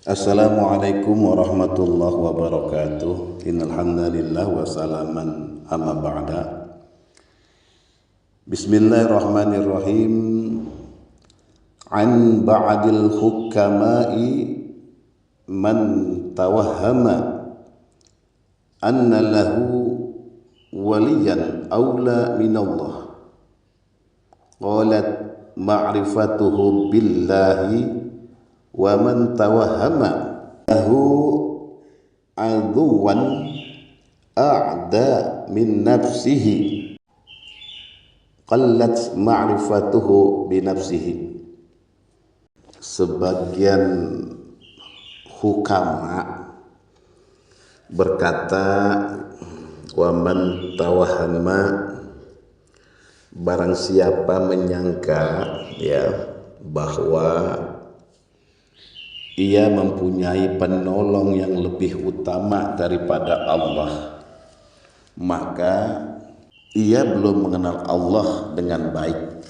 Assalamualaikum warahmatullahi wabarakatuh. Innal hamdalillah wa salaman amma ba'da. Bismillahirrahmanirrahim. An ba'dil hukama'i man tawahhama anna lahu waliyan awla minallah. Qalat ma'rifatuhu billahi wa man tawahhama lahu aduwan a'da min nafsihi qallat ma'rifatuhu bi nafsihi. Sebagian hukama berkata, wa man tawahhama, barang siapa menyangka bahwa ia mempunyai penolong yang lebih utama daripada Allah, maka ia belum mengenal Allah dengan baik.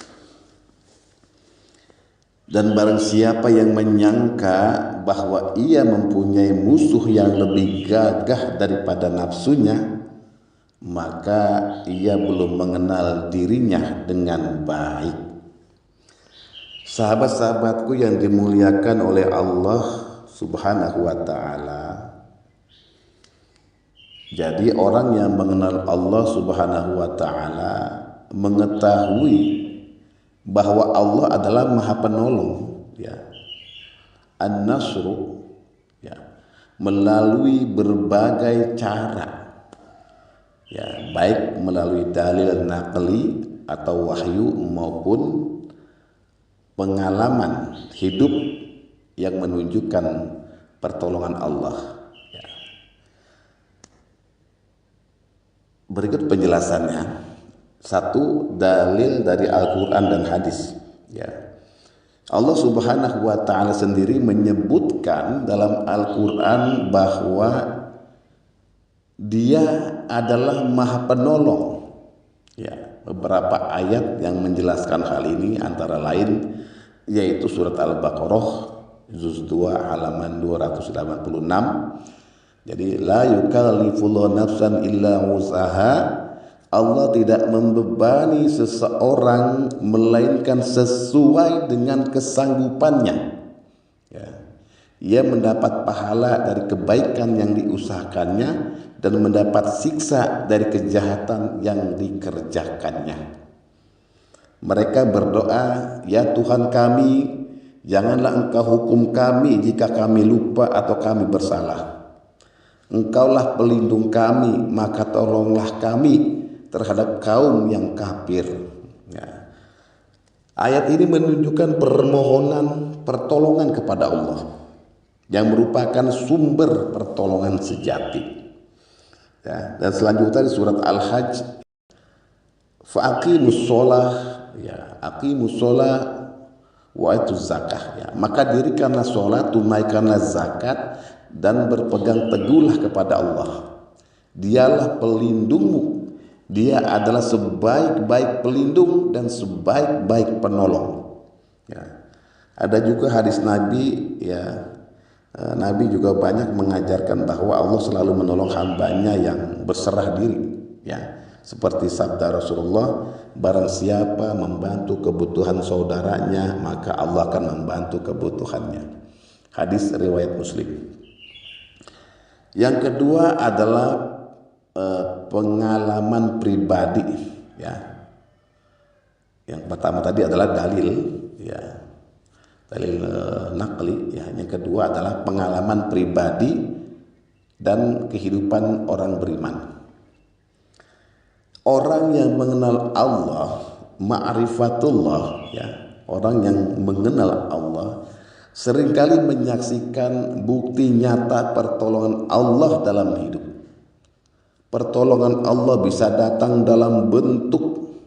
Dan barang siapa yang menyangka bahwa ia mempunyai musuh yang lebih gagah daripada nafsunya, maka ia belum mengenal dirinya dengan baik. Sahabat-sahabatku yang dimuliakan oleh Allah Subhanahu wa ta'ala, jadi orang yang mengenal Allah Subhanahu wa ta'ala mengetahui bahwa Allah adalah Maha Penolong, An-Nasru, melalui berbagai cara, baik melalui dalil naqli atau wahyu maupun pengalaman hidup yang menunjukkan pertolongan Allah. Berikut penjelasannya. Satu, dalil dari Al-Quran dan hadis. Allah Subhanahu wa ta'ala sendiri menyebutkan dalam Al-Quran bahwa Dia adalah Maha Penolong. Beberapa ayat yang menjelaskan hal ini antara lain yaitu surat Al-Baqarah juz 2 halaman 286. Jadi la yukallifullahu nafsan illa wus'aha. Allah tidak membebani seseorang melainkan sesuai dengan kesanggupannya. Ia mendapat pahala dari kebaikan yang diusahakannya dan mendapat siksa dari kejahatan yang dikerjakannya. Mereka berdoa, ya Tuhan kami, janganlah Engkau hukum kami jika kami lupa atau kami bersalah. Engkaulah pelindung kami, maka tolonglah kami terhadap kaum yang kafir. Ayat ini menunjukkan permohonan pertolongan kepada Allah yang merupakan sumber pertolongan sejati. Dan selanjutnya di surat Al-Hajj, fa'aqimus sholah, aqimus sholah wa atuz zakah, maka dirikanlah sholat, tunaikanlah zakat, dan berpegang teguhlah kepada Allah. Dialah pelindungmu, Dia adalah sebaik-baik pelindung dan sebaik-baik penolong. Ada juga hadis Nabi, Nabi juga banyak mengajarkan bahwa Allah selalu menolong hambanya yang berserah diri. Seperti sabda Rasulullah, barang siapa membantu kebutuhan saudaranya, maka Allah akan membantu kebutuhannya. Hadis riwayat Muslim. Yang kedua adalah pengalaman pribadi. Yang pertama tadi adalah dalil, dalil naqli. Yang kedua adalah pengalaman pribadi dan kehidupan orang beriman. Orang yang mengenal Allah, ma'rifatullah, orang yang mengenal Allah seringkali menyaksikan bukti nyata pertolongan Allah dalam hidup. Pertolongan Allah bisa datang dalam bentuk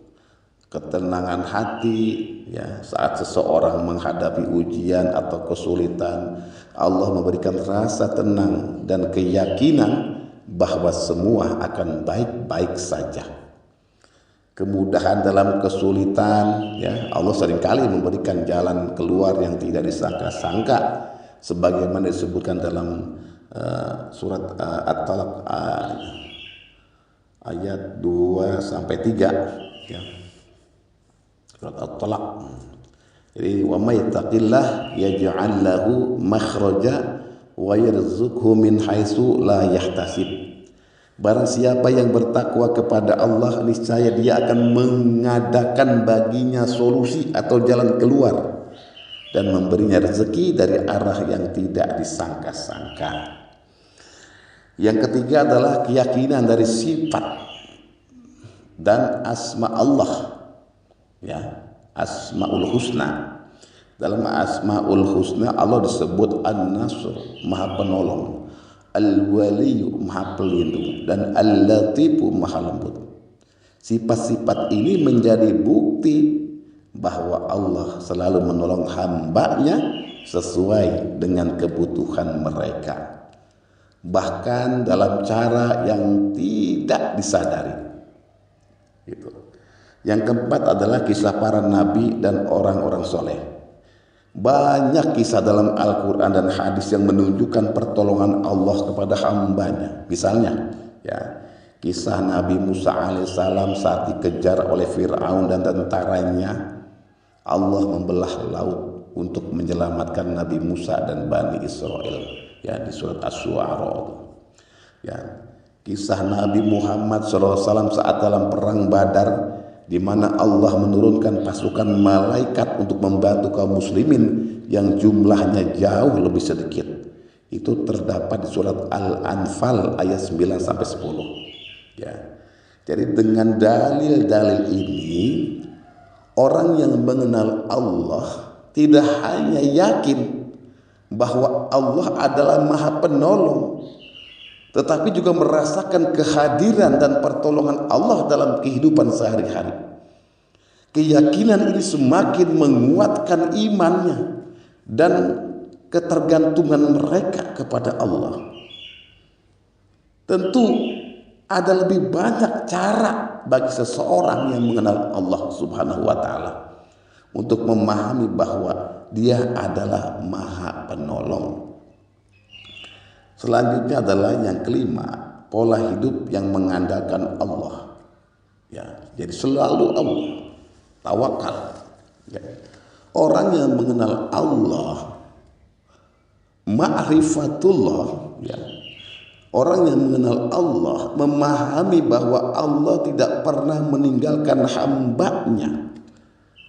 ketenangan hati, saat seseorang menghadapi ujian atau kesulitan. Allah memberikan rasa tenang dan keyakinan bahwa semua akan baik-baik saja. kemudahan dalam kesulitan, ya Allah seringkali memberikan jalan keluar yang tidak disangka-sangka, sebagaimana disebutkan dalam surat At-Talaq ayat 2 sampai 3 ya. Surat At-Talaq. Jadi wa may yattaqillah yaj'al lahu makhraja wa yarzuqhu min haitsu la yahtasib. Barang siapa yang bertakwa kepada Allah, niscaya dia akan mengadakan baginya solusi atau jalan keluar dan memberinya rezeki dari arah yang tidak disangka-sangka. Yang ketiga adalah keyakinan dari sifat dan asma Allah, ya, asmaul husna. Dalam asmaul husna Allah disebut An-Nasr, Maha Penolong, Al-Waliyu, Maha Pelindung, dan Al-Latifu, Maha Lembut. Sifat-sifat ini menjadi bukti bahwa Allah selalu menolong hambanya sesuai dengan kebutuhan mereka, bahkan dalam cara yang tidak disadari. Gitu. Yang keempat adalah kisah para nabi dan orang-orang soleh. Banyak kisah dalam Al-Quran dan hadis yang menunjukkan pertolongan Allah kepada hambanya. Misalnya, ya, kisah Nabi Musa alaihissalam saat dikejar oleh Fir'aun dan tentaranya. Allah membelah laut untuk menyelamatkan Nabi Musa dan Bani Israel, ya, di surat Asy-Syu'ara. Ya, kisah Nabi Muhammad SAW saat dalam perang Badar, di mana Allah menurunkan pasukan malaikat untuk membantu kaum muslimin yang jumlahnya jauh lebih sedikit. Itu terdapat di surat Al-Anfal ayat 9 sampai 10. Ya. Jadi dengan dalil-dalil ini, orang yang mengenal Allah tidak hanya yakin bahwa Allah adalah Maha Penolong, tetapi juga merasakan kehadiran dan pertolongan Allah dalam kehidupan sehari-hari. Keyakinan ini semakin menguatkan imannya dan ketergantungan mereka kepada Allah. Tentu ada lebih banyak cara bagi seseorang yang mengenal Allah Subhanahu wa Ta'ala untuk memahami bahwa Dia adalah Maha Penolong. Selanjutnya adalah yang kelima, pola hidup yang mengandalkan Allah. Ya, jadi selalu Allah, tawakal. Ya. Orang yang mengenal Allah, ma'rifatullah, ya. Orang yang mengenal Allah memahami bahwa Allah tidak pernah meninggalkan hambanya,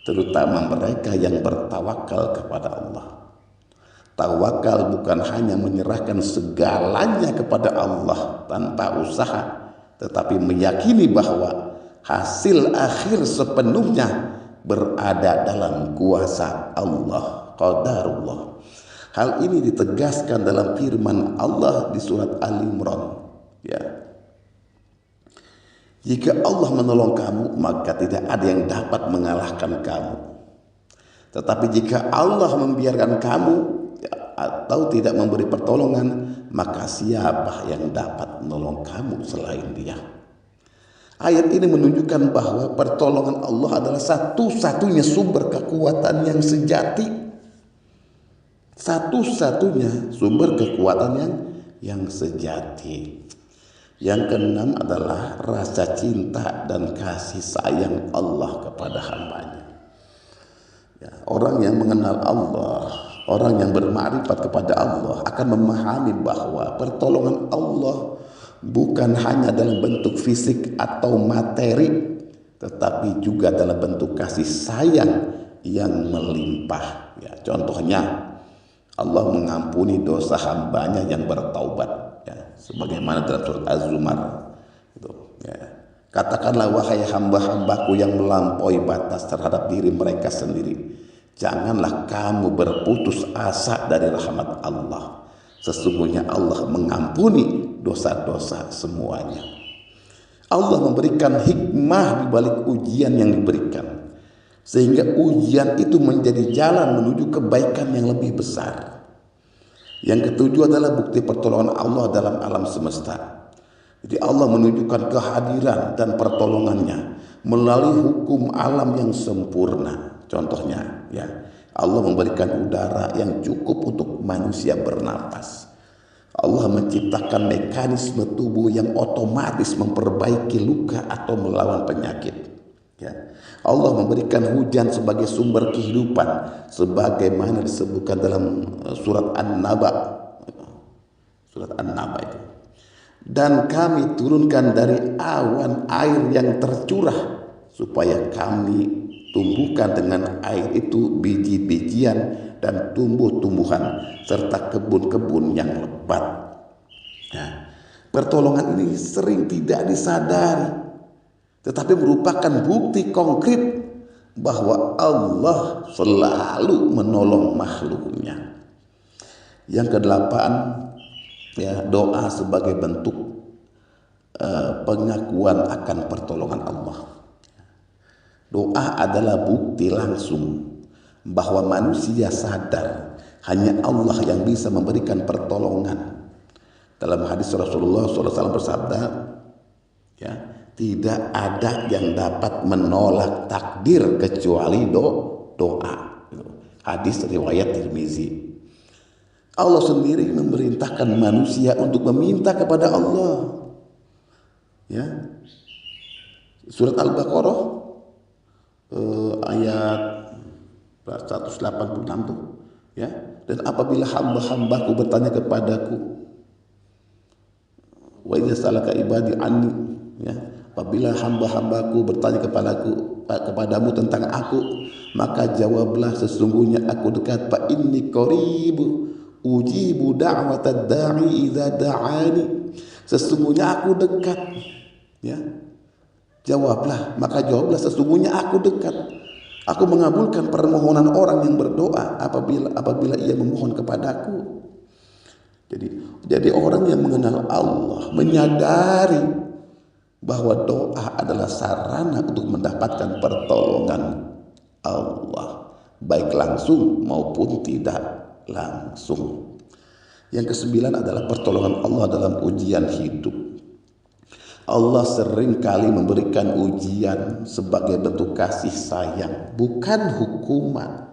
terutama mereka yang bertawakal kepada Allah. Tawakal bukan hanya menyerahkan segalanya kepada Allah tanpa usaha, tetapi meyakini bahwa hasil akhir sepenuhnya berada dalam kuasa Allah, qadarullah. Hal ini ditegaskan dalam firman Allah di surat Al-Imran. Ya. Jika Allah menolong kamu, maka tidak ada yang dapat mengalahkan kamu. Tetapi jika Allah membiarkan kamu atau tidak memberi pertolongan, maka siapa yang dapat menolong kamu selain Dia? Ayat ini menunjukkan bahwa pertolongan Allah adalah satu-satunya sumber kekuatan yang sejati. Satu-satunya sumber kekuatan yang sejati. Yang keenam adalah rasa cinta dan kasih sayang Allah kepada hambanya. Ya, orang yang mengenal Allah, orang yang bermakrifat kepada Allah akan memahami bahwa pertolongan Allah bukan hanya dalam bentuk fisik atau materi, tetapi juga dalam bentuk kasih sayang yang melimpah. Ya, contohnya, Allah mengampuni dosa hambanya yang bertaubat, ya, sebagaimana dalam surat Az-Zumar. Ya. Katakanlah, wahai hamba-hambaku yang melampaui batas terhadap diri mereka sendiri, janganlah kamu berputus asa dari rahmat Allah. Sesungguhnya Allah mengampuni dosa-dosa semuanya. Allah memberikan hikmah di balik ujian yang diberikan, sehingga ujian itu menjadi jalan menuju kebaikan yang lebih besar. Yang ketujuh adalah bukti pertolongan Allah dalam alam semesta. Jadi Allah menunjukkan kehadiran dan pertolongannya melalui hukum alam yang sempurna. Contohnya, ya, Allah memberikan udara yang cukup untuk manusia bernapas. Allah menciptakan mekanisme tubuh yang otomatis memperbaiki luka atau melawan penyakit. Ya. Allah memberikan hujan sebagai sumber kehidupan, sebagaimana disebutkan dalam surat An-Naba. Surat An-Naba itu. Dan kami turunkan dari awan air yang tercurah, supaya kami tumbuhkan dengan air itu biji-bijian dan tumbuh-tumbuhan serta kebun-kebun yang lebat. Nah, pertolongan ini sering tidak disadari, tetapi merupakan bukti konkret bahwa Allah selalu menolong makhluknya. Yang kedelapan, ya, doa sebagai bentuk pengakuan akan pertolongan Allah. Doa adalah bukti langsung bahwa manusia sadar hanya Allah yang bisa memberikan pertolongan. Dalam hadis Rasulullah SAW bersabda, ya, tidak ada yang dapat menolak takdir kecuali doa. Hadis riwayat Tirmizi. Allah sendiri memerintahkan manusia untuk meminta kepada Allah. Ya. Surat Al-Baqarah ayat 186 tuh, ya. Dan apabila hamba-hambaku bertanya kepadaku, wa idza salaka ibadi anni, ya, apabila hamba-hambaku bertanya kepadamu tentang aku, maka jawablah, sesungguhnya aku dekat, fa inni qarib ujibu da'watad da'i idza da'ani, sesungguhnya aku dekat, ya. Jawablah, maka jawablah, sesungguhnya aku dekat. Aku mengabulkan permohonan orang yang berdoa apabila ia memohon kepadaku. Jadi orang yang mengenal Allah menyadari bahwa doa adalah sarana untuk mendapatkan pertolongan Allah, baik langsung maupun tidak langsung. Yang kesembilan adalah pertolongan Allah dalam ujian hidup. Allah sering kali memberikan ujian sebagai bentuk kasih sayang, bukan hukuman.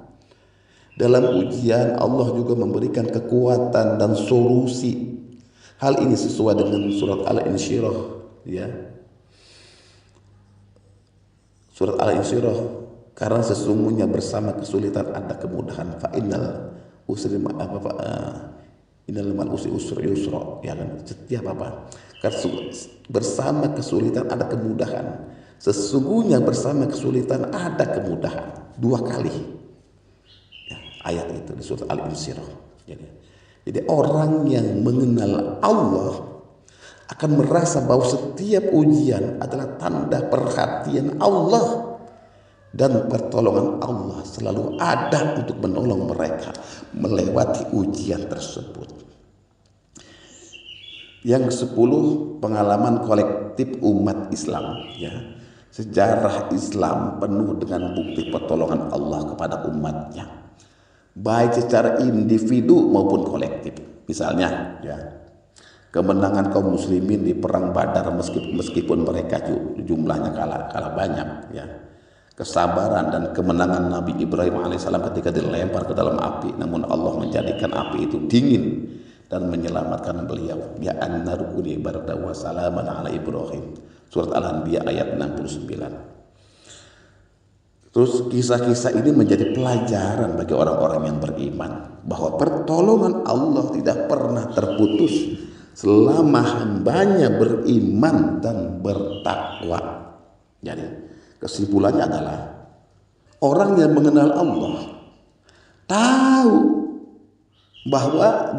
Dalam ujian Allah juga memberikan kekuatan dan solusi. Hal ini sesuai dengan surat Al-Insyirah, ya. Surat Al-Insyirah, karena sesungguhnya bersama kesulitan ada kemudahan. Fa innal usri innal ma'al usri yusra, ya kan? Setiap apa? Bersama kesulitan ada kemudahan. Sesungguhnya bersama kesulitan ada kemudahan. 2 kali, ya, ayat itu di surat Al-Insyirah. Jadi orang yang mengenal Allah akan merasa bahwa setiap ujian adalah tanda perhatian Allah, dan pertolongan Allah selalu ada untuk menolong mereka melewati ujian tersebut. Yang ke-10, pengalaman kolektif umat Islam, ya. Sejarah Islam penuh dengan bukti pertolongan Allah kepada umatnya, baik secara individu maupun kolektif. Misalnya, ya, kemenangan kaum muslimin di perang Badar meskipun mereka jumlahnya kalah banyak, ya. Kesabaran dan kemenangan Nabi Ibrahim alaihissalam ketika dilempar ke dalam api, namun Allah menjadikan api itu dingin dan menyelamatkan beliau. Ya annarukuni barda wa salaman ala Ibrahim. Surat Al-Anbiya ayat 69. Terus kisah-kisah ini menjadi pelajaran bagi orang-orang yang beriman bahwa pertolongan Allah tidak pernah terputus selama hambanya beriman dan bertakwa. Jadi kesimpulannya adalah orang yang mengenal Allah tahu bahwa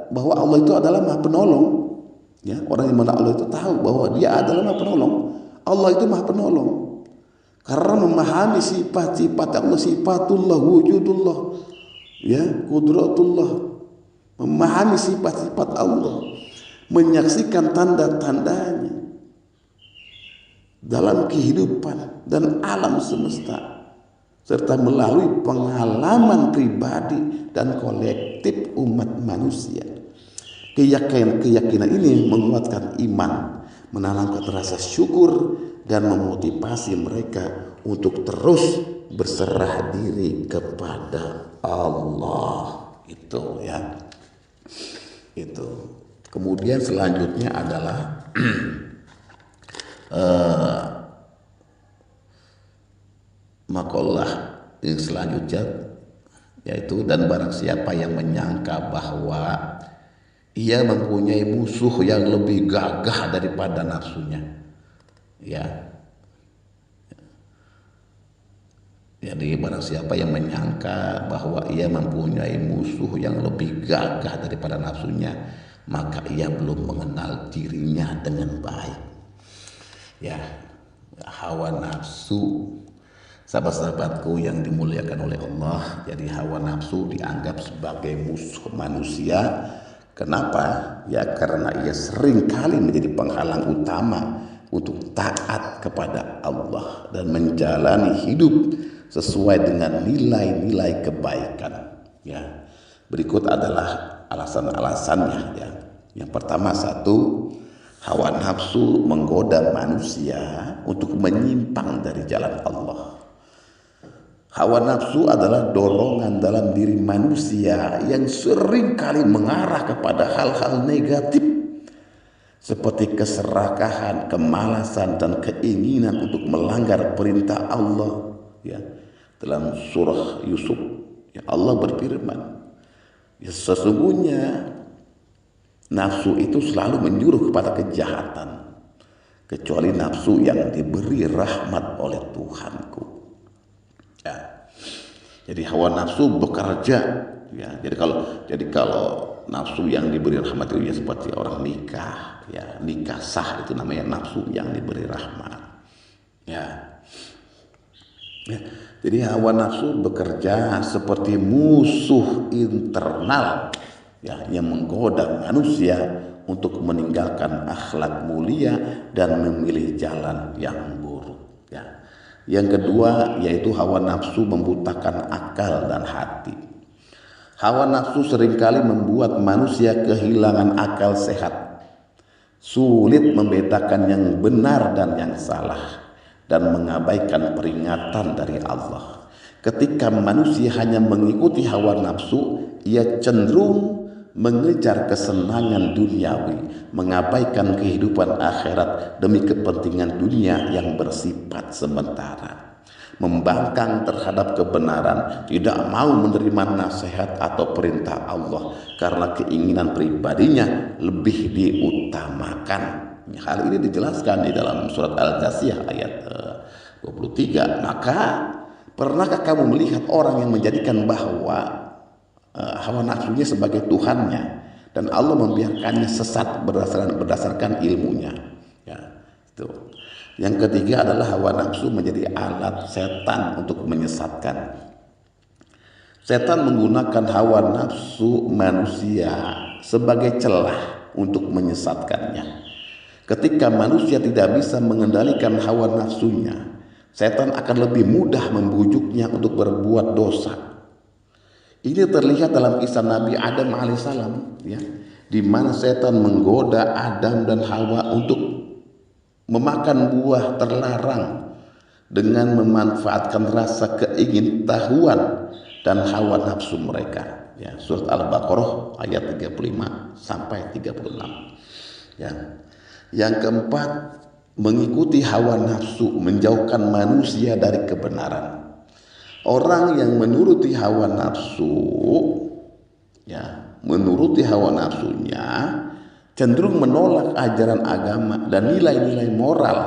bahwa Allah itu adalah Maha Penolong. Ya, orang yang mengenal Allah itu tahu bahwa Dia adalah Maha Penolong. Allah itu Maha Penolong. Karena memahami sifat-sifat Allah, sifatullah, wujudullah, ya, qudratullah, memahami sifat-sifat Allah, menyaksikan tanda-tandanya dalam kehidupan dan alam semesta, serta melalui pengalaman pribadi dan kolektif umat manusia. Keyakinan ini menguatkan iman, menanamkan rasa syukur, dan memotivasi mereka untuk terus berserah diri kepada Allah. Itu ya. Itu. Kemudian selanjutnya adalah maqalah yang selanjutnya, yaitu dan barang siapa yang menyangka bahwa ia mempunyai musuh yang lebih gagah daripada nafsunya, ya. Jadi barang siapa yang menyangka bahwa ia mempunyai musuh yang lebih gagah daripada nafsunya, maka ia belum mengenal dirinya dengan baik. Ya, hawa nafsu, sahabat-sahabatku yang dimuliakan oleh Allah, jadi hawa nafsu dianggap sebagai musuh manusia. Kenapa? Ya karena ia sering kali menjadi penghalang utama untuk taat kepada Allah dan menjalani hidup sesuai dengan nilai-nilai kebaikan. Ya, berikut adalah alasan-alasannya. Ya, yang pertama, satu, hawa nafsu menggoda manusia untuk menyimpang dari jalan Allah. Hawa nafsu adalah dorongan dalam diri manusia yang sering kali mengarah kepada hal-hal negatif seperti keserakahan, kemalasan, dan keinginan untuk melanggar perintah Allah. Ya, dalam surah Yusuf, ya, Allah berfirman, ya, sesungguhnya nafsu itu selalu menyuruh kepada kejahatan, kecuali nafsu yang diberi rahmat oleh Tuhanku. Ya. Jadi hawa nafsu bekerja. Ya, jadi kalau nafsu yang diberi rahmat itu ya seperti orang nikah, ya, nikah sah itu namanya nafsu yang diberi rahmat. Ya. Ya, jadi hawa nafsu bekerja seperti musuh internal, ya, yang menggoda manusia untuk meninggalkan akhlak mulia dan memilih jalan yang buruk. Ya. Yang kedua yaitu hawa nafsu membutakan akal dan hati. Hawa nafsu seringkali membuat manusia kehilangan akal sehat, sulit membedakan yang benar dan yang salah, dan mengabaikan peringatan dari Allah. Ketika manusia hanya mengikuti hawa nafsu, ia cenderung mengejar kesenangan duniawi, mengabaikan kehidupan akhirat demi kepentingan dunia yang bersifat sementara, membangkang terhadap kebenaran, tidak mau menerima nasihat atau perintah Allah karena keinginan pribadinya lebih diutamakan. Hal ini dijelaskan di dalam surat Al-Jasiyah ayat 23. Maka pernahkah kamu melihat orang yang menjadikan bahwa hawa nafsunya sebagai Tuhannya dan Allah membiarkannya sesat berdasarkan ilmunya? Ya, itu. Yang ketiga adalah hawa nafsu menjadi alat setan untuk menyesatkan. Setan menggunakan hawa nafsu manusia sebagai celah untuk menyesatkannya. Ketika manusia tidak bisa mengendalikan hawa nafsunya, setan akan lebih mudah membujuknya untuk berbuat dosa. Ini terlihat dalam kisah Nabi Adam alaihissalam, ya, di mana setan menggoda Adam dan Hawa untuk memakan buah terlarang dengan memanfaatkan rasa keingintahuan dan hawa nafsu mereka. Ya, surat Al-Baqarah ayat 35 sampai 36. Ya. Yang keempat, mengikuti hawa nafsu menjauhkan manusia dari kebenaran. Orang yang menuruti hawa nafsu, ya, menuruti hawa nafsunya cenderung menolak ajaran agama dan nilai-nilai moral.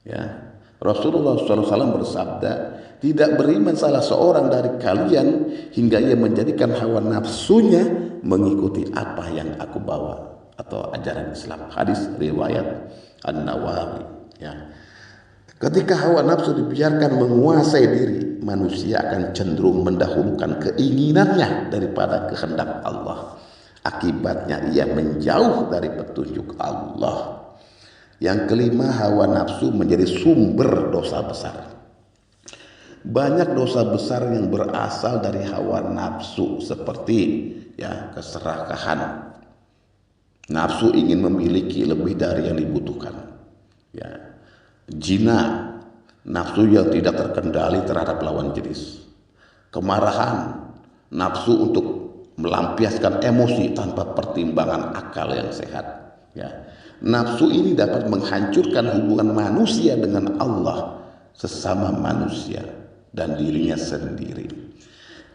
Ya, Rasulullah SAW bersabda, tidak beriman salah seorang dari kalian hingga ia menjadikan hawa nafsunya mengikuti apa yang aku bawa atau ajaran Islam. Hadis riwayat An-Nawawi. Ya. Ketika hawa nafsu dibiarkan menguasai diri, manusia akan cenderung mendahulukan keinginannya daripada kehendak Allah. Akibatnya ia menjauh dari petunjuk Allah. Yang kelima, hawa nafsu menjadi sumber dosa besar. Banyak dosa besar yang berasal dari hawa nafsu, seperti ya keserakahan. Nafsu ingin memiliki lebih dari yang dibutuhkan. Ya, zina, nafsu yang tidak terkendali terhadap lawan jenis, kemarahan, nafsu untuk melampiaskan emosi tanpa pertimbangan akal yang sehat. Ya. Nafsu ini dapat menghancurkan hubungan manusia dengan Allah, sesama manusia, dan dirinya sendiri.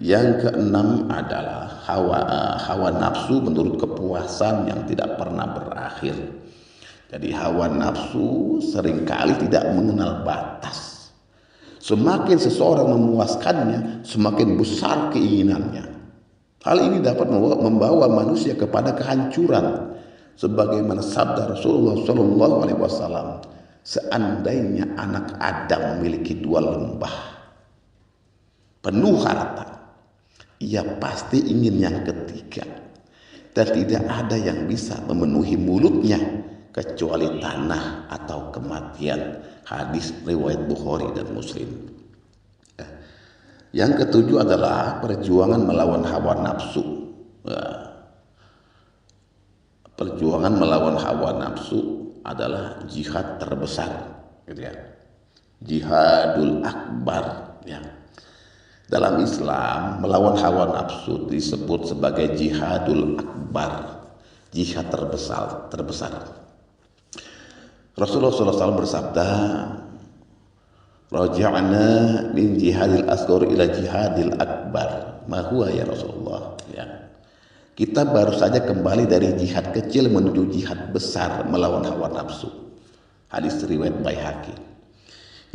Yang keenam adalah hawa nafsu menurut kepuasan yang tidak pernah berakhir. Jadi hawa nafsu seringkali tidak mengenal batas. Semakin seseorang memuaskannya, semakin besar keinginannya. Hal ini dapat membawa manusia kepada kehancuran. Sebagaimana sabda Rasulullah SAW, seandainya anak Adam memiliki 2 lembah penuh harta, ia pasti ingin yang ketiga, dan tidak ada yang bisa memenuhi mulutnya kecuali tanah atau kematian. Hadis riwayat Bukhari dan Muslim. Yang ketujuh adalah perjuangan melawan hawa nafsu. Perjuangan melawan hawa nafsu adalah jihad terbesar, gitu ya. Jihadul akbar, ya. Dalam Islam, melawan hawa nafsu disebut sebagai jihadul akbar, jihad terbesar. Rasulullah SAW bersabda, raja'na min jihadil asghar ila jihadil akbar. Ma huwa ya Rasulullah? Ya. Kita baru saja kembali dari jihad kecil menuju jihad besar melawan hawa nafsu. Hadis riwayat Baihaqi.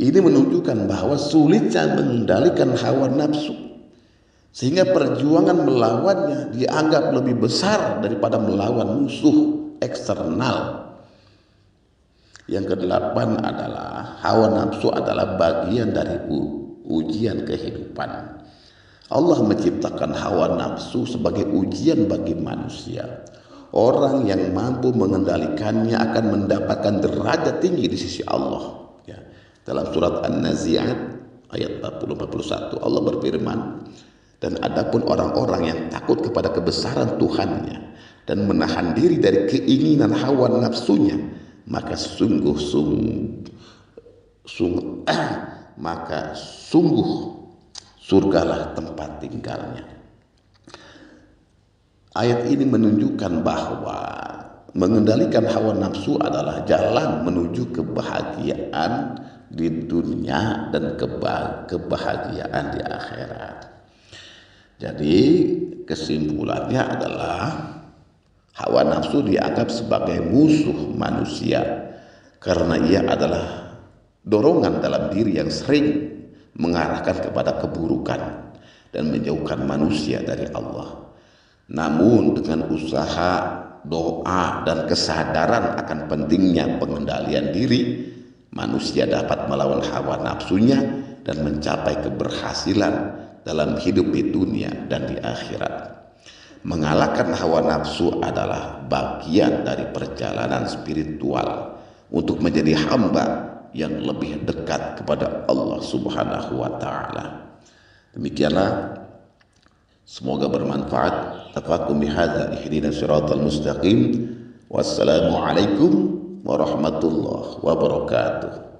Ini menunjukkan bahwa sulitnya mengendalikan hawa nafsu, sehingga perjuangan melawannya dianggap lebih besar daripada melawan musuh eksternal. Yang kedelapan adalah hawa nafsu adalah bagian dari ujian kehidupan. Allah menciptakan hawa nafsu sebagai ujian bagi manusia. Orang yang mampu mengendalikannya akan mendapatkan derajat tinggi di sisi Allah. Ya. Dalam surat An-Nazi'at ayat 40-41 Allah berfirman, dan adapun orang-orang yang takut kepada kebesaran Tuhannya dan menahan diri dari keinginan hawa nafsunya, maka sungguh surgalah tempat tinggalnya. Ayat ini menunjukkan bahwa mengendalikan hawa nafsu adalah jalan menuju kebahagiaan di dunia dan kebahagiaan di akhirat. Jadi kesimpulannya adalah hawa nafsu dianggap sebagai musuh manusia karena ia adalah dorongan dalam diri yang sering mengarahkan kepada keburukan dan menjauhkan manusia dari Allah. Namun dengan usaha, doa, dan kesadaran akan pentingnya pengendalian diri, manusia dapat melawan hawa nafsunya dan mencapai keberhasilan dalam hidup di dunia dan di akhirat. Mengalahkan hawa nafsu adalah bagian dari perjalanan spiritual untuk menjadi hamba yang lebih dekat kepada Allah Subhanahu wa taala. Demikianlah, semoga bermanfaat. Tafaqum bihadza ihdinas siratal mustaqim. Wassalamualaikum warahmatullahi wabarakatuh.